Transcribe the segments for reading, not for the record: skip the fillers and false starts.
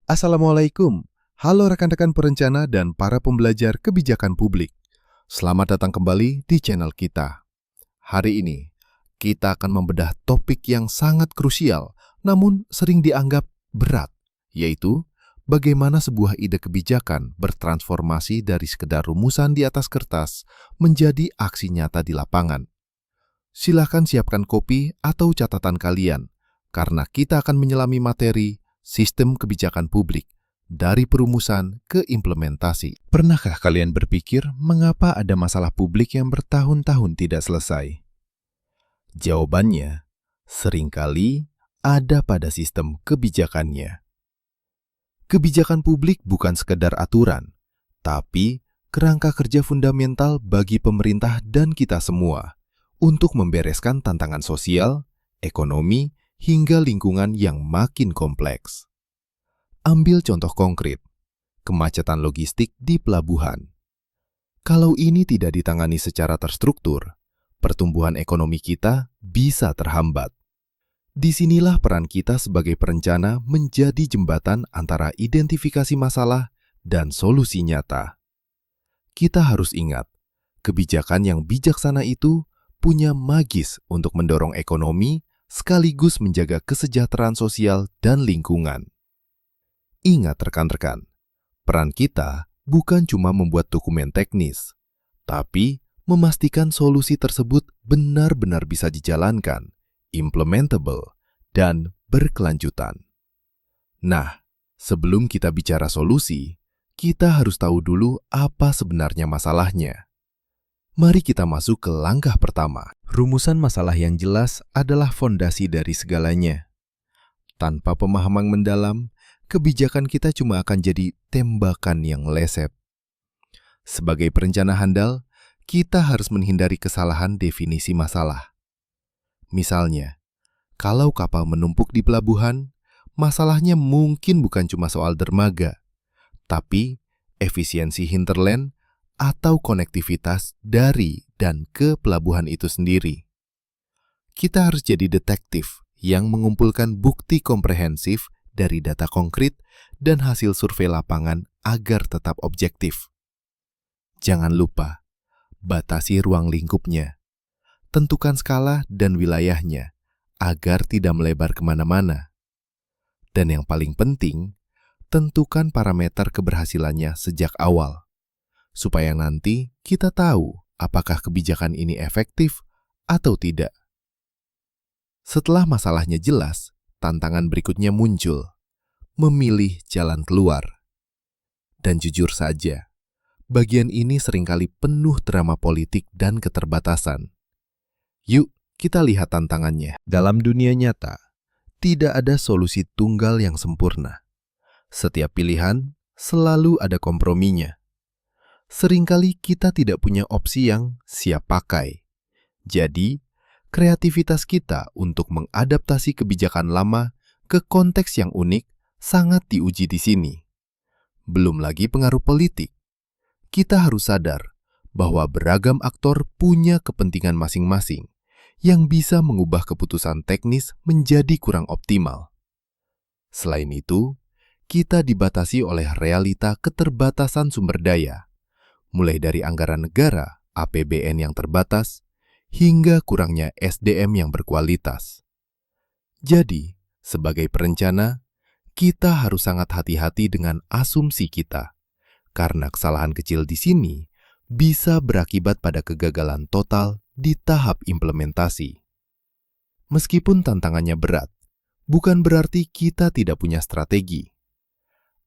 Assalamualaikum. Halo rekan-rekan perencana dan para pembelajar kebijakan publik. Selamat datang kembali di channel kita. Hari ini, kita akan membedah topik yang sangat krusial, namun sering dianggap berat, yaitu bagaimana sebuah ide kebijakan bertransformasi dari sekedar rumusan di atas kertas menjadi aksi nyata di lapangan. Silahkan siapkan kopi atau catatan kalian, karena kita akan menyelami materi sistem kebijakan publik, dari perumusan ke implementasi. Pernahkah kalian berpikir mengapa ada masalah publik yang bertahun-tahun tidak selesai? Jawabannya, seringkali ada pada sistem kebijakannya. Kebijakan publik bukan sekedar aturan, tapi kerangka kerja fundamental bagi pemerintah dan kita semua untuk membereskan tantangan sosial, ekonomi, hingga lingkungan yang makin kompleks. Ambil contoh konkret, kemacetan logistik di pelabuhan. Kalau ini tidak ditangani secara terstruktur, pertumbuhan ekonomi kita bisa terhambat. Disinilah peran kita sebagai perencana menjadi jembatan antara identifikasi masalah dan solusi nyata. Kita harus ingat, kebijakan yang bijaksana itu punya magis untuk mendorong ekonomi sekaligus menjaga kesejahteraan sosial dan lingkungan. Ingat rekan-rekan, peran kita bukan cuma membuat dokumen teknis, tapi memastikan solusi tersebut benar-benar bisa dijalankan, implementable, dan berkelanjutan. Nah, sebelum kita bicara solusi, kita harus tahu dulu apa sebenarnya masalahnya. Mari kita masuk ke langkah pertama. Rumusan masalah yang jelas adalah fondasi dari segalanya. Tanpa pemahaman mendalam, kebijakan kita cuma akan jadi tembakan yang meleset. Sebagai perencana handal, kita harus menghindari kesalahan definisi masalah. Misalnya, kalau kapal menumpuk di pelabuhan, masalahnya mungkin bukan cuma soal dermaga, tapi efisiensi hinterland atau konektivitas dari dan ke pelabuhan itu sendiri. Kita harus jadi detektif yang mengumpulkan bukti komprehensif dari data konkret dan hasil survei lapangan agar tetap objektif. Jangan lupa, batasi ruang lingkupnya. Tentukan skala dan wilayahnya agar tidak melebar kemana-mana. Dan yang paling penting, tentukan parameter keberhasilannya sejak awal, supaya nanti kita tahu apakah kebijakan ini efektif atau tidak. Setelah masalahnya jelas, tantangan berikutnya muncul, memilih jalan keluar. Dan jujur saja, bagian ini seringkali penuh drama politik dan keterbatasan. Yuk, kita lihat tantangannya. Dalam dunia nyata, tidak ada solusi tunggal yang sempurna. Setiap pilihan selalu ada komprominya. Seringkali kita tidak punya opsi yang siap pakai. Jadi, kreativitas kita untuk mengadaptasi kebijakan lama ke konteks yang unik sangat diuji di sini. Belum lagi pengaruh politik. Kita harus sadar bahwa beragam aktor punya kepentingan masing-masing yang bisa mengubah keputusan teknis menjadi kurang optimal. Selain itu, kita dibatasi oleh realita keterbatasan sumber daya, mulai dari anggaran negara, APBN yang terbatas, hingga kurangnya SDM yang berkualitas. Jadi, sebagai perencana, kita harus sangat hati-hati dengan asumsi kita, karena kesalahan kecil di sini bisa berakibat pada kegagalan total di tahap implementasi. Meskipun tantangannya berat, bukan berarti kita tidak punya strategi.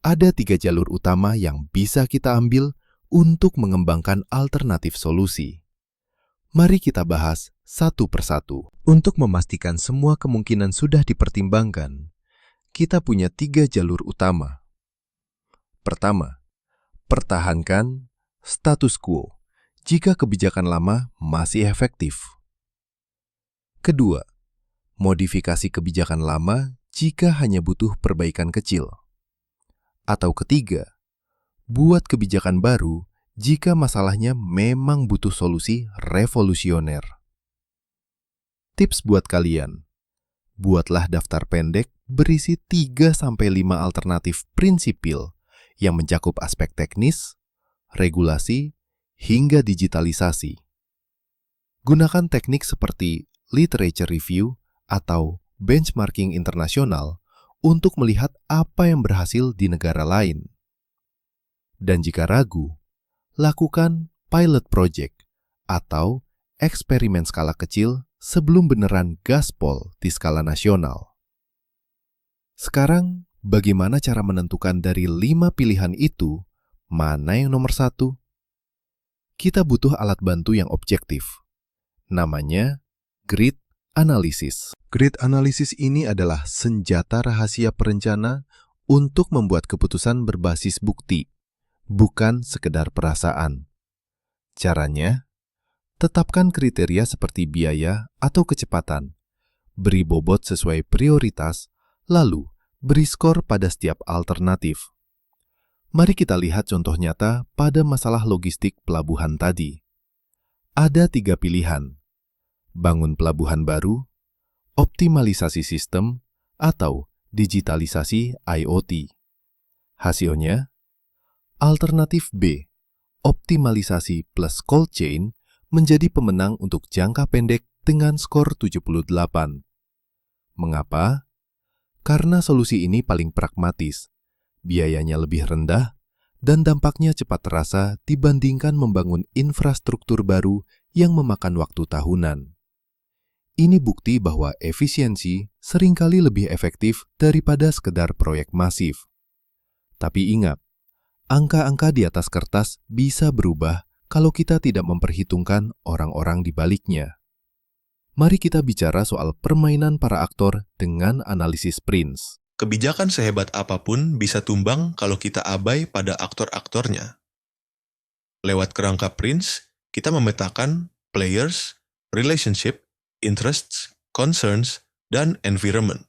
Ada 3 jalur utama yang bisa kita ambil untuk mengembangkan alternatif solusi. Mari kita bahas satu persatu. Untuk memastikan semua kemungkinan sudah dipertimbangkan, kita punya 3 jalur utama. Pertama, pertahankan status quo jika kebijakan lama masih efektif. Kedua, modifikasi kebijakan lama jika hanya butuh perbaikan kecil. Atau ketiga, buat kebijakan baru jika masalahnya memang butuh solusi revolusioner. Tips buat kalian, buatlah daftar pendek berisi 3-5 alternatif prinsipil yang mencakup aspek teknis, regulasi, hingga digitalisasi. Gunakan teknik seperti literature review atau benchmarking internasional untuk melihat apa yang berhasil di negara lain. Dan jika ragu, lakukan pilot project atau eksperimen skala kecil sebelum beneran gaspol di skala nasional. Sekarang, bagaimana cara menentukan dari 5 pilihan itu, mana yang nomor 1? Kita butuh alat bantu yang objektif. Namanya grid analysis. Grid analysis ini adalah senjata rahasia perencana untuk membuat keputusan berbasis bukti, bukan sekedar perasaan. Caranya, tetapkan kriteria seperti biaya atau kecepatan, beri bobot sesuai prioritas, lalu beri skor pada setiap alternatif. Mari kita lihat contoh nyata pada masalah logistik pelabuhan tadi. Ada 3 pilihan: bangun pelabuhan baru, optimalisasi sistem, atau digitalisasi IoT. Hasilnya, alternatif B, optimalisasi plus cold chain, menjadi pemenang untuk jangka pendek dengan skor 78. Mengapa? Karena solusi ini paling pragmatis, biayanya lebih rendah, dan dampaknya cepat terasa dibandingkan membangun infrastruktur baru yang memakan waktu tahunan. Ini bukti bahwa efisiensi seringkali lebih efektif daripada sekedar proyek masif. Tapi ingat, angka-angka di atas kertas bisa berubah kalau kita tidak memperhitungkan orang-orang di baliknya. Mari kita bicara soal permainan para aktor dengan analisis Prince. Kebijakan sehebat apapun bisa tumbang kalau kita abai pada aktor-aktornya. Lewat kerangka Prince, kita memetakan players, relationship, interests, concerns, dan environment.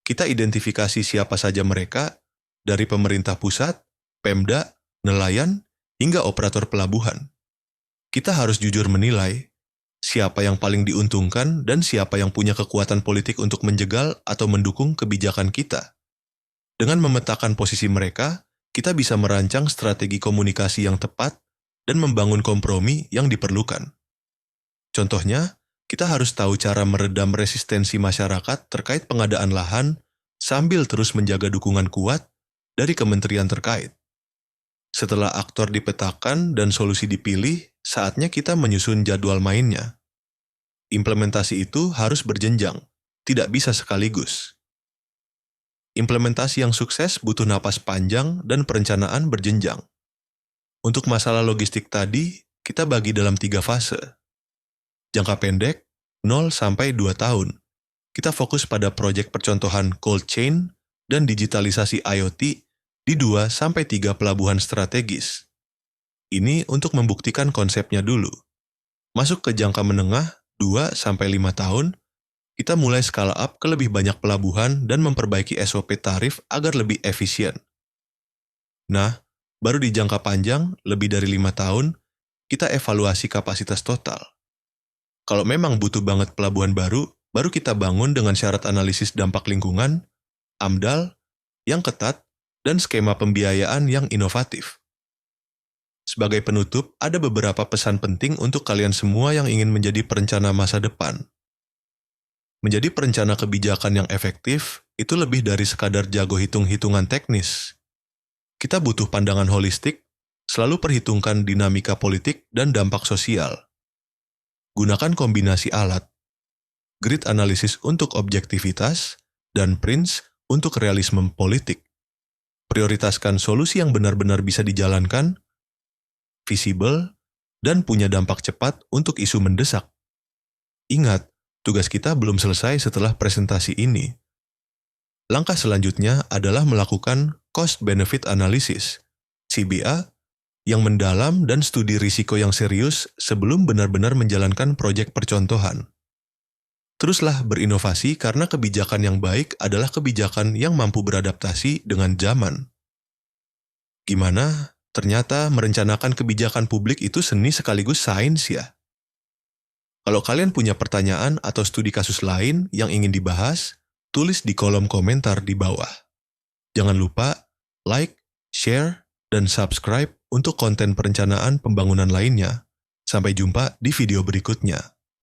Kita identifikasi siapa saja mereka, dari pemerintah pusat, Pemda, nelayan, hingga operator pelabuhan. Kita harus jujur menilai siapa yang paling diuntungkan dan siapa yang punya kekuatan politik untuk menjegal atau mendukung kebijakan kita. Dengan memetakan posisi mereka, kita bisa merancang strategi komunikasi yang tepat dan membangun kompromi yang diperlukan. Contohnya, kita harus tahu cara meredam resistensi masyarakat terkait pengadaan lahan sambil terus menjaga dukungan kuat dari kementerian terkait. Setelah aktor dipetakan dan solusi dipilih, saatnya kita menyusun jadwal mainnya. Implementasi itu harus berjenjang, tidak bisa sekaligus. Implementasi yang sukses butuh napas panjang dan perencanaan berjenjang. Untuk masalah logistik tadi, kita bagi dalam 3 fase. Jangka pendek, 0-2 tahun. Kita fokus pada proyek percontohan cold chain dan digitalisasi IoT di 2-3 pelabuhan strategis. Ini untuk membuktikan konsepnya dulu. Masuk ke jangka menengah, 2-5 tahun, kita mulai skala up ke lebih banyak pelabuhan dan memperbaiki SOP tarif agar lebih efisien. Nah, baru di jangka panjang, lebih dari 5 tahun, kita evaluasi kapasitas total. Kalau memang butuh banget pelabuhan baru kita bangun dengan syarat analisis dampak lingkungan, AMDAL, yang ketat, dan skema pembiayaan yang inovatif. Sebagai penutup, ada beberapa pesan penting untuk kalian semua yang ingin menjadi perencana masa depan. Menjadi perencana kebijakan yang efektif, itu lebih dari sekadar jago hitung-hitungan teknis. Kita butuh pandangan holistik, selalu perhitungkan dinamika politik dan dampak sosial. Gunakan kombinasi alat, grid analisis untuk objektivitas, dan Prince untuk realisme politik. Prioritaskan solusi yang benar-benar bisa dijalankan, visible, dan punya dampak cepat untuk isu mendesak. Ingat, tugas kita belum selesai setelah presentasi ini. Langkah selanjutnya adalah melakukan cost-benefit analysis, CBA, yang mendalam dan studi risiko yang serius sebelum benar-benar menjalankan proyek percontohan. Teruslah berinovasi karena kebijakan yang baik adalah kebijakan yang mampu beradaptasi dengan zaman. Gimana? Ternyata merencanakan kebijakan publik itu seni sekaligus sains ya. Kalau kalian punya pertanyaan atau studi kasus lain yang ingin dibahas, tulis di kolom komentar di bawah. Jangan lupa like, share, dan subscribe untuk konten perencanaan pembangunan lainnya. Sampai jumpa di video berikutnya.